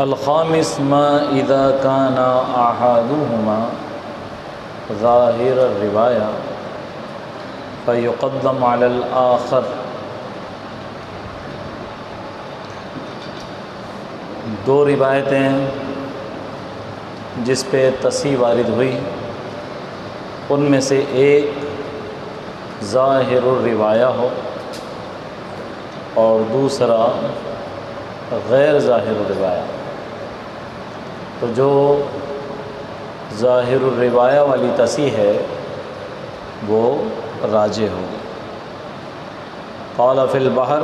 الخامس ما اذا كان احدهما ظاہر الروایہ فیقدم علی الآخر۔ دو روایتیں جس پہ تصحیح وارد ہوئی، ان میں سے ایک ظاہر الروایہ ہو اور دوسرا غیر ظاہر الروایہ۔ تو جو ظاہر الروایہ والی تصحیح ہے وہ راجح ہوگی۔ قال فی البحر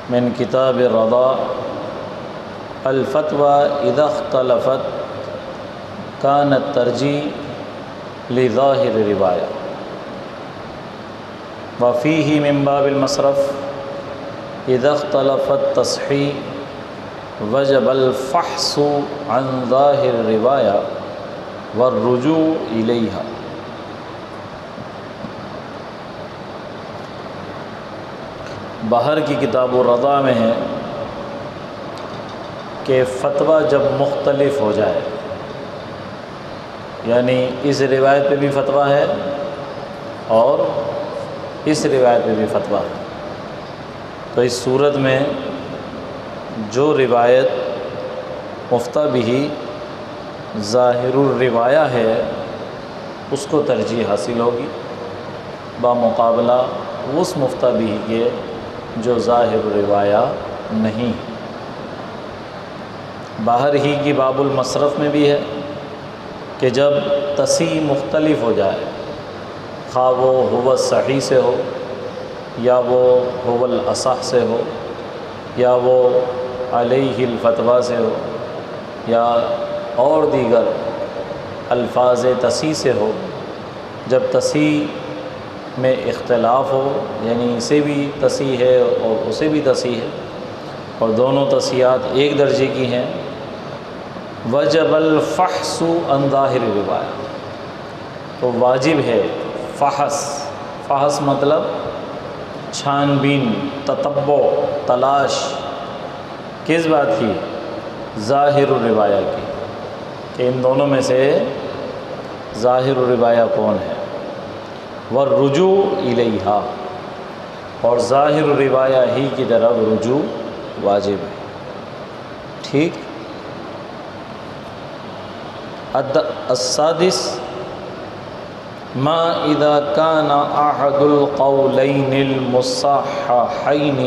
من کتاب الرضاء الفتوى اذا اختلفت كان الترجیح لظاہر الروایہ وفیہ من باب المصرف اذا اختلف التصحیح وجب الفحص عن ظاہر الروایہ والرجوع الیہا۔ بحر کی کتاب الرضاء میں ہے کہ فتویٰ جب مختلف ہو جائے، یعنی اس روایت پہ بھی فتویٰ ہے اور اس روایت پہ بھی فتویٰ ہے، تو اس صورت میں جو روایت مفتیٰ بہ ظاہر الروایہ ہے اس کو ترجیح حاصل ہوگی بمقابلہ اس مفتیٰ بہ کے جو ظاہر الروایہ نہیں۔ باہر ہی کی باب المصرف میں بھی ہے کہ جب تصحیح مختلف ہو جائے، خواہ وہ هو الصحیح سے ہو یا وہ هو الاصح سے ہو یا وہ علیہ الفتویٰ سے ہو یا اور دیگر الفاظ تصحیح سے ہو، جب تصحیح میں اختلاف ہو، یعنی اسے بھی تصحیح ہے اور اسے بھی تصحیح ہے اور دونوں تصحیحات ایک درجے کی ہیں، وجب الفحص عن ظاہر الروایہ، تو واجب ہے فحص مطلب چھان بین، تتبع، تلاش، کس بات کی؟ ظاہر الروایہ کی، کہ ان دونوں میں سے ظاہر الروایہ کون ہے، والرجوع الیہا، اور ظاہر الروایہ ہی کی طرف رجوع واجب ہے۔ ٹھیک۔ السادس ما اذا كان احد القولین المصححین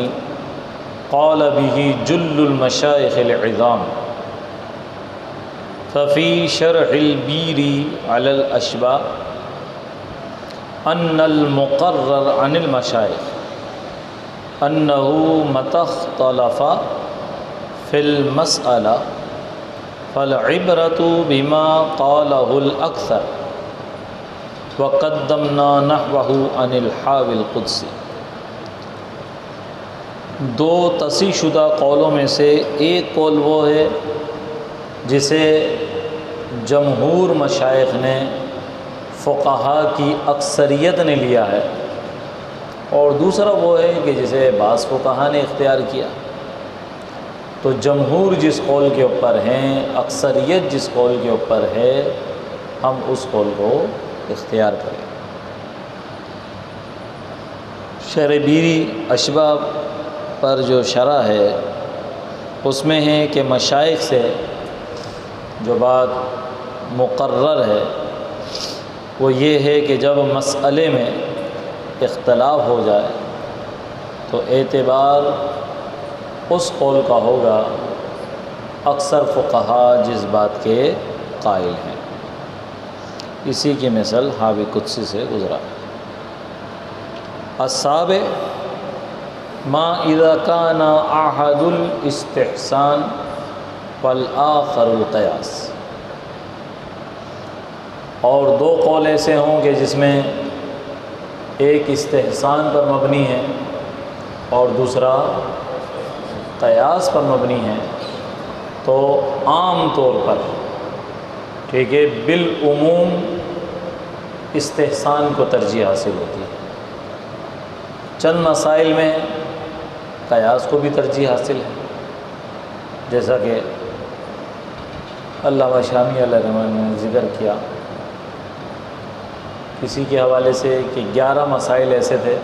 قال به جل المشائخ العظام ففي شرح البیر على الاشباح ان المقرر عن المشائخ انه متى اختلف في المسألة فالعبرة بما قاله الأكثر وقدمنا نحوه عن الحاوی القدسی۔ دو تصحیح شدہ قولوں میں سے ایک قول وہ ہے جسے جمہور مشائخ نے، فقہا کی اکثریت نے لیا ہے، اور دوسرا وہ ہے کہ جسے بعض فقہا نے اختیار کیا۔ تو جمہور جس قول کے اوپر ہیں، اکثریت جس قول کے اوپر ہے، ہم اس قول کو اختیار کریں۔ شرح بیری اشباح پر جو شرح ہے اس میں ہے کہ مشائخ سے جو بات مقرر ہے وہ یہ ہے کہ جب مسئلے میں اختلاف ہو جائے تو اعتبار اس قول کا ہوگا اکثر فقہا جس بات کے قائل ہیں۔ اسی کی مثل حاوی قدسی سے گزرا۔ السابع ما اذا كان احد الاستحسان والآخر القیاس، اور دو قول ایسے ہوں کہ جس میں ایک استحسان پر مبنی ہے اور دوسرا قیاس پر مبنی ہے، تو عام طور پر ٹھیک ہے بالعموم استحسان کو ترجیح حاصل ہوتی ہے۔ چند مسائل میں قیاس کو بھی ترجیح حاصل ہے، جیسا کہ علامہ شامی علیہ رحمہ نے ذکر کیا کسی کے حوالے سے کہ 11 مسائل ایسے تھے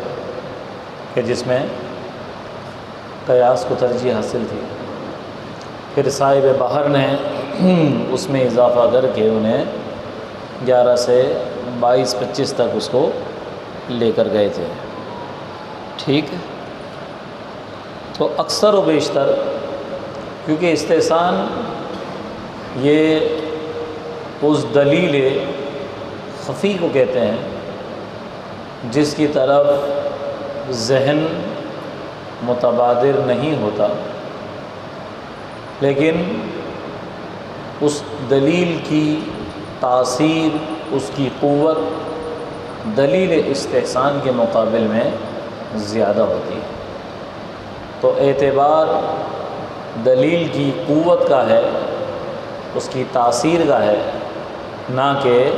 کہ جس میں قیاس کو ترجیح حاصل تھی، پھر صاحب بحر نے اس میں اضافہ کر کے انہیں 11 سے 22-25 تک اس کو لے کر گئے تھے۔ ٹھیک ہے، تو اکثر و بیشتر کیونکہ استحسان یہ اس دلیل خفی کو کہتے ہیں جس کی طرف ذہن متبادر نہیں ہوتا، لیکن اس دلیل کی تاثیر، اس کی قوت دلیل استحسان کے مقابل میں زیادہ ہوتی ہے۔ تو اعتبار دلیل کی قوت کا ہے، اس کی تاثیر کا ہے، نہ کہ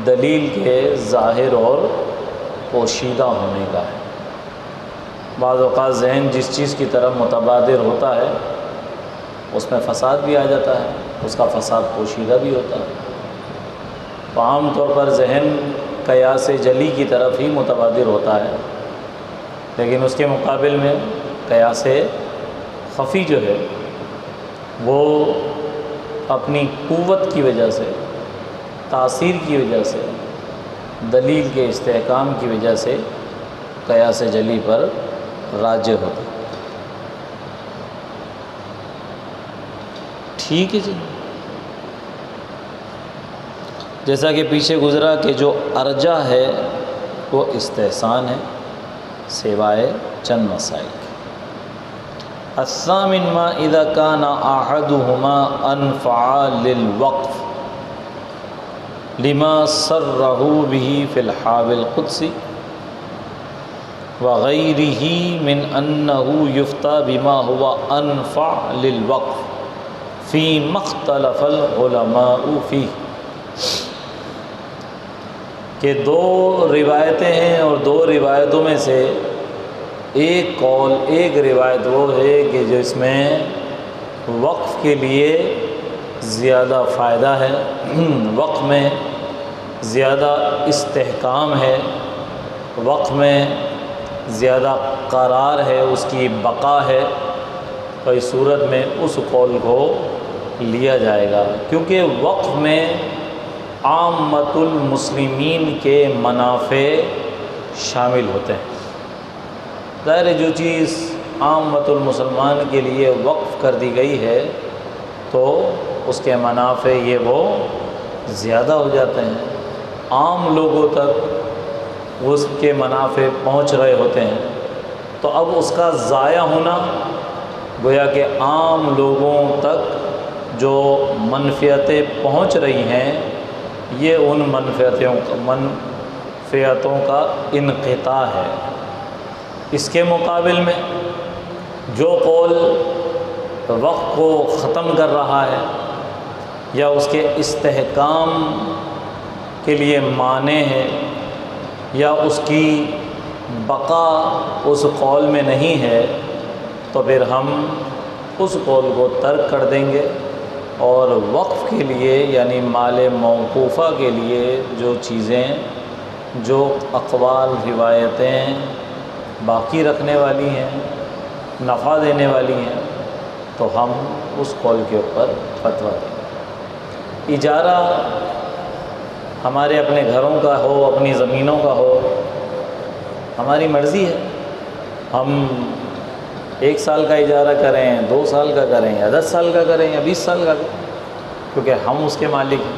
دلیل کے ظاہر اور پوشیدہ ہونے کا ہے۔ بعض اوقات ذہن جس چیز کی طرف متبادر ہوتا ہے اس میں فساد بھی آ جاتا ہے، اس کا فساد پوشیدہ بھی ہوتا ہے۔ تو عام طور پر ذہن قیاس جلی کی طرف ہی متبادر ہوتا ہے، لیکن اس کے مقابل میں قیاس خفی جو ہے وہ اپنی قوت کی وجہ سے، تاثیر کی وجہ سے، دلیل کے استحکام کی وجہ سے قیاس جلی پر راجح ہوتا ہے۔ ٹھیک ہے جی، جیسا کہ پیچھے گزرا کہ جو ارجح ہے وہ استحسان ہے سوائے چند مسائل کے۔ الثامن ما اذا كان احدهما انفع للوقف لما سره به في الحاوی القدسی وغیرہ من انه یفتى بما هو انفع للوقف فيما اختلف العلماء فيه، کہ دو روایتیں ہیں اور دو روایتوں میں سے ایک قول، ایک روایت وہ ہے کہ جس میں وقف کے لیے زیادہ فائدہ ہے، وقف میں زیادہ استحکام ہے، وقف میں زیادہ قرار ہے، اس کی بقا ہے، تو اس صورت میں اس قول کو لیا جائے گا، کیونکہ وقف میں عامۃ المسلمین کے منافع شامل ہوتے ہیں۔ ظاہر ہے جو چیز عامۃ المسلمان کے لیے وقف کر دی گئی ہے تو اس کے منافع یہ وہ زیادہ ہو جاتے ہیں، عام لوگوں تک اس کے منافع پہنچ رہے ہوتے ہیں، تو اب اس کا ضائع ہونا گویا کہ عام لوگوں تک جو منفعتیں پہنچ رہی ہیں یہ ان منفعتوں کا انقطاع ہے۔ اس کے مقابل میں جو قول وقت کو ختم کر رہا ہے یا اس کے استحکام کے لیے مانع ہے یا اس کی بقا اس قول میں نہیں ہے، تو پھر ہم اس قول کو ترک کر دیں گے، اور وقف کے لیے یعنی مال موقوفہ کے لیے جو چیزیں، جو اقوال، روایتیں باقی رکھنے والی ہیں، نفع دینے والی ہیں، تو ہم اس قول کے اوپر فتویٰ دیں گے۔ اجارہ ہمارے اپنے گھروں کا ہو، اپنی زمینوں کا ہو، ہماری مرضی ہے، ہم 1 سال کا اجارہ کریں، 2 سال کا کریں یا 10 سال کا کریں یا 20 سال کا کریں، کیونکہ ہم اس کے مالک ہیں،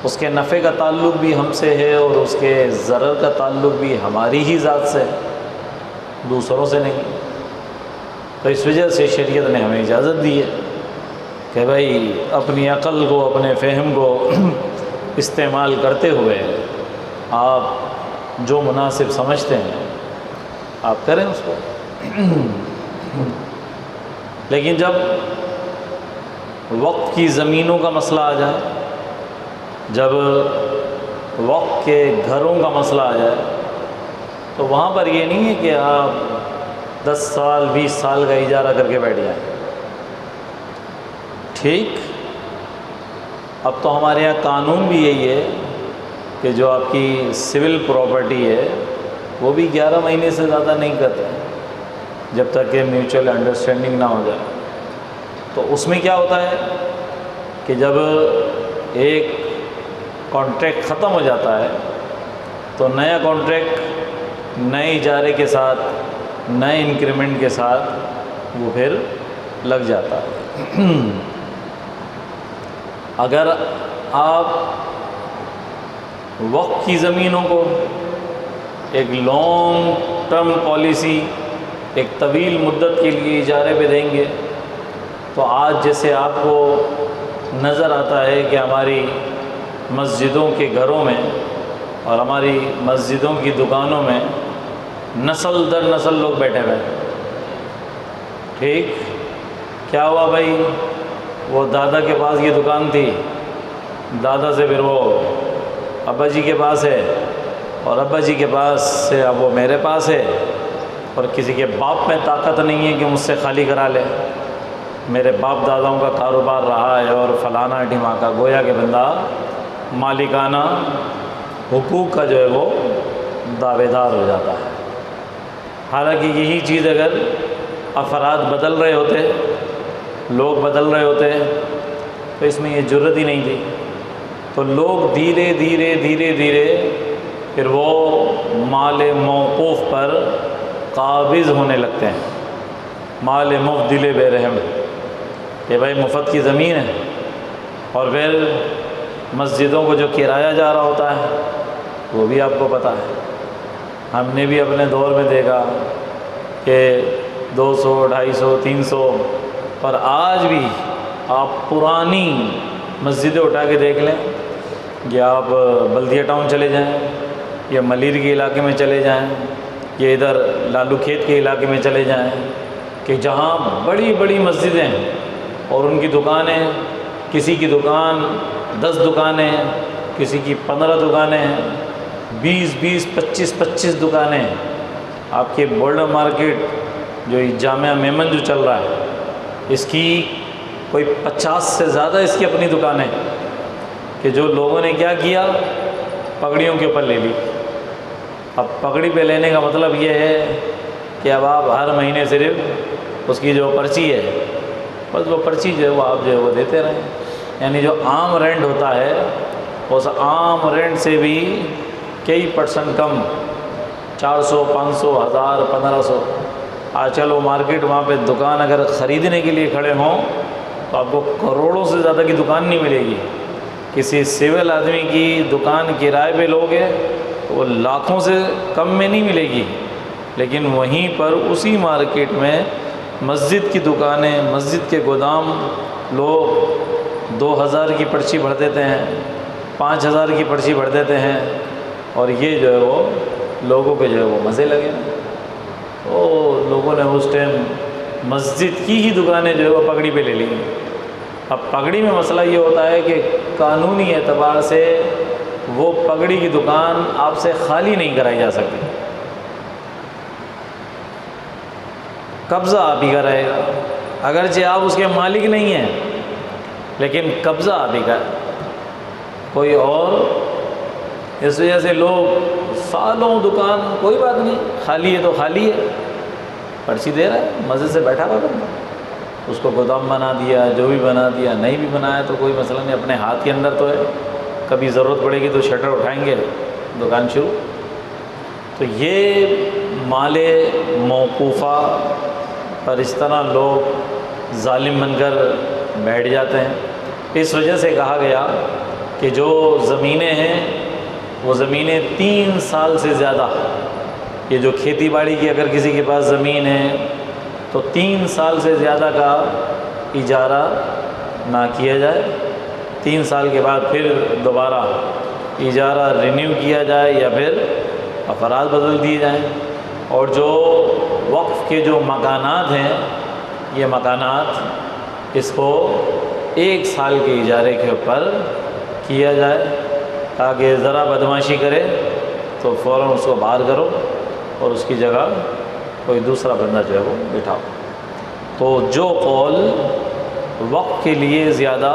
اس کے نفع کا تعلق بھی ہم سے ہے اور اس کے ضرر کا تعلق بھی ہماری ہی ذات سے ہے، دوسروں سے نہیں۔ تو اس وجہ سے شریعت نے ہمیں اجازت دی ہے کہ بھائی اپنی عقل کو، اپنے فہم کو استعمال کرتے ہوئے آپ جو مناسب سمجھتے ہیں آپ کریں اس کو۔ لیکن جب وقت کی زمینوں کا مسئلہ آ جائے، جب وقت کے گھروں کا مسئلہ آ جائے، تو وہاں پر یہ نہیں ہے کہ آپ 10 سال 20 سال کا اجارہ کر کے بیٹھ جائیں، ٹھیک. اب تو ہمارے یہاں قانون بھی یہی ہے کہ جو آپ کی سول پراپرٹی ہے وہ بھی 11 مہینے سے زیادہ نہیں کرتے جب تک کہ میوچل انڈرسٹینڈنگ نہ ہو جائے. تو اس میں کیا ہوتا ہے کہ جب ایک کانٹریکٹ ختم ہو جاتا ہے تو نیا کانٹریکٹ نئے اجارے کے ساتھ نئے انکریمنٹ کے ساتھ وہ پھر لگ جاتا ہے. اگر آپ وقت کی زمینوں کو ایک لانگ ٹرم پالیسی ایک طویل مدت کے لیے اجارے پہ دیں گے تو آج جیسے آپ کو نظر آتا ہے کہ ہماری مسجدوں کے گھروں میں اور ہماری مسجدوں کی دکانوں میں نسل در نسل لوگ بیٹھے ہوئے ہیں. ٹھیک. کیا ہوا بھائی؟ وہ دادا کے پاس یہ دکان تھی، دادا سے پھر وہ ابا جی کے پاس ہے، اور ابا جی کے پاس سے اب وہ میرے پاس ہے، اور کسی کے باپ میں طاقت نہیں ہے کہ مجھ سے خالی کرا لے. میرے باپ داداؤں کا کاروبار رہا ہے اور فلانا ڈھماکا. گویا کہ بندہ مالکانہ حقوق کا جو ہے وہ دعوے دار ہو جاتا ہے. حالانکہ یہی چیز اگر افراد بدل رہے ہوتے، لوگ بدل رہے ہوتے تو اس میں یہ جرت ہی نہیں تھی. تو لوگ دھیرے دھیرے دھیرے دھیرے پھر وہ مال موقوف پر قابض ہونے لگتے ہیں. مال مفت دل بے رحم، کہ بھائی مفت کی زمین ہے، اور پھر مسجدوں کو جو کرایہ جا رہا ہوتا ہے وہ بھی آپ کو پتہ ہے. ہم نے بھی اپنے دور میں دیکھا کہ 200 250 300، اور آج بھی آپ پرانی مسجدیں اٹھا کے دیکھ لیں، یا آپ بلدیہ ٹاؤن چلے جائیں، یا ملیر کے علاقے میں چلے جائیں، یا ادھر لالو کھیت کے علاقے میں چلے جائیں، کہ جہاں بڑی بڑی مسجدیں ہیں اور ان کی دکانیں، کسی کی دکان 10 دکانیں، کسی کی 15 دکانیں ہیں، 20 25 دکانیں ہیں. آپ کے بولڈر مارکیٹ جو جامعہ میمن جو چل رہا ہے، اس کی کوئی 50 سے زیادہ اس کی اپنی دکانیں، کہ جو لوگوں نے کیا کیا، پگڑیوں کے اوپر لے لی. اب پگڑی پہ لینے کا مطلب یہ ہے کہ اب آپ ہر مہینے صرف اس کی جو پرچی ہے، بس وہ پرچی جو ہے وہ آپ جو ہے وہ دیتے رہیں. یعنی جو عام رینٹ ہوتا ہے اس عام رینٹ سے بھی کئی % کم، 400 500 1000 1500. آج کل وہ مارکیٹ وہاں پہ دکان اگر خریدنے کے لیے کھڑے ہوں تو آپ کو کروڑوں سے زیادہ کی دکان نہیں ملے گی. کسی سول آدمی کی دکان کرائے پہ لوگے تو وہ لاکھوں سے کم میں نہیں ملے گی. لیکن وہیں پر اسی مارکیٹ میں مسجد کی دکانیں، مسجد کے گودام، لوگ 2000 کی پرچی بھر دیتے ہیں، 5000 کی پرچی بھر دیتے ہیں، اور یہ جو ہے وہ لوگوں پہ جو ہے وہ مزے لگے. تو لوگوں نے اس ٹائم مسجد کی ہی دکانیں جو ہے وہ پگڑی پہ لے لی. اب پگڑی میں مسئلہ یہ ہوتا ہے کہ قانونی اعتبار سے وہ پگڑی کی دکان آپ سے خالی نہیں کرائی جا سکتی. قبضہ آپ ہی کا رہے گا، اگرچہ آپ اس کے مالک نہیں ہیں، لیکن قبضہ آپ ہی کا. کوئی اور، اس وجہ سے لوگ سالوں دکان کوئی بات نہیں، خالی ہے تو خالی ہے، پرچی دے رہا ہے، مزے سے بیٹھا ہوا بندہ. اس کو گودام بنا دیا، جو بھی بنا دیا، نہیں بھی بنایا تو کوئی مسئلہ نہیں، اپنے ہاتھ کے اندر تو ہے، کبھی ضرورت پڑے گی تو شٹر اٹھائیں گے، دکان شروع. تو یہ مال موقوفہ پر اس طرح لوگ ظالم بن کر بیٹھ جاتے ہیں. اس وجہ سے کہا گیا کہ جو زمینیں ہیں وہ زمینیں 3 سال سے زیادہ، یہ جو کھیتی باڑی کی اگر کسی کے پاس زمین ہے تو 3 سال سے زیادہ کا اجارہ نہ کیا جائے. 3 سال کے بعد پھر دوبارہ اجارہ رینیو کیا جائے یا پھر افراد بدل دیے جائیں. اور جو وقف کے جو مکانات ہیں، یہ مکانات اس کو 1 سال کے اجارے کے اوپر کیا جائے، تاکہ ذرا بدماشی کرے تو فوراً اس کو باہر کرو اور اس کی جگہ کوئی دوسرا بندہ جو ہے وہ بٹھاؤ. تو جو قول وقت کے لیے زیادہ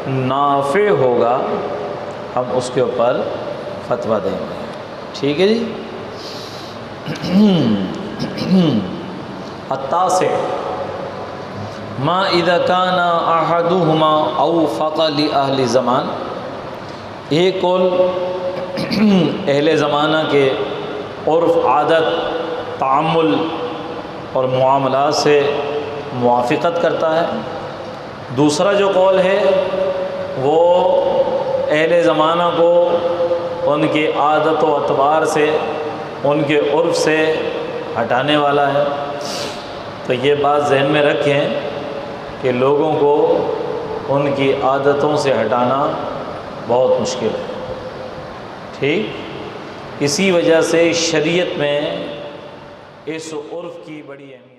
نافع ہوگا ہم اس کے اوپر فتویٰ دیں گے. ٹھیک ہے جی. التاسع ما اذا كان احدهما اوفق لاهل زمان. ایک قول اہل زمانہ کے عرف، عادت، تعامل اور معاملات سے موافقت کرتا ہے. دوسرا جو قول ہے وہ اہل زمانہ کو ان کی عادت و اعتبار سے، ان کے عرف سے ہٹانے والا ہے. تو یہ بات ذہن میں رکھیں کہ لوگوں کو ان کی عادتوں سے ہٹانا بہت مشکل ہے. ٹھیک، اسی وجہ سے شریعت میں اس عرف کی بڑی اہمیت